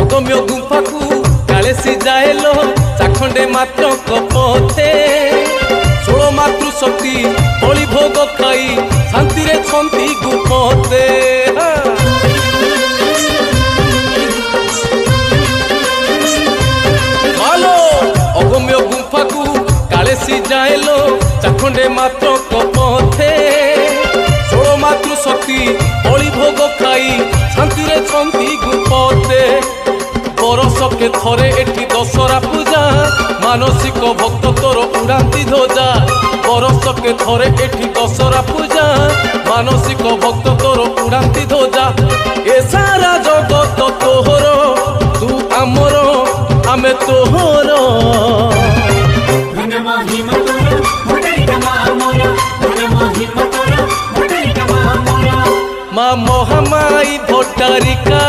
अगम्य गुंफा को काले सी जाएलो चाखंडे मात्र कपथे 16 मातृ शक्ति बलि भोग खाई शांति रे छंती गुपते मालो अगम्य गुंफा को काले सी जाएलो चाखंडे मात्र कपथे 16 मातृ शक्ति बलि भोग खाई शांति रे छंती गुपते बरस के थरे एठी दशहरा पूजा मानसिक भक्त तोर उड़ाती ध्वजा बरस के थरे एठी दशहरा पूजा मानसिक भक्त तोर उड़ाती ध्वजा ए सारा जगत तोहर तू आमर आमे तोहर माँ महामाई भट्टारिका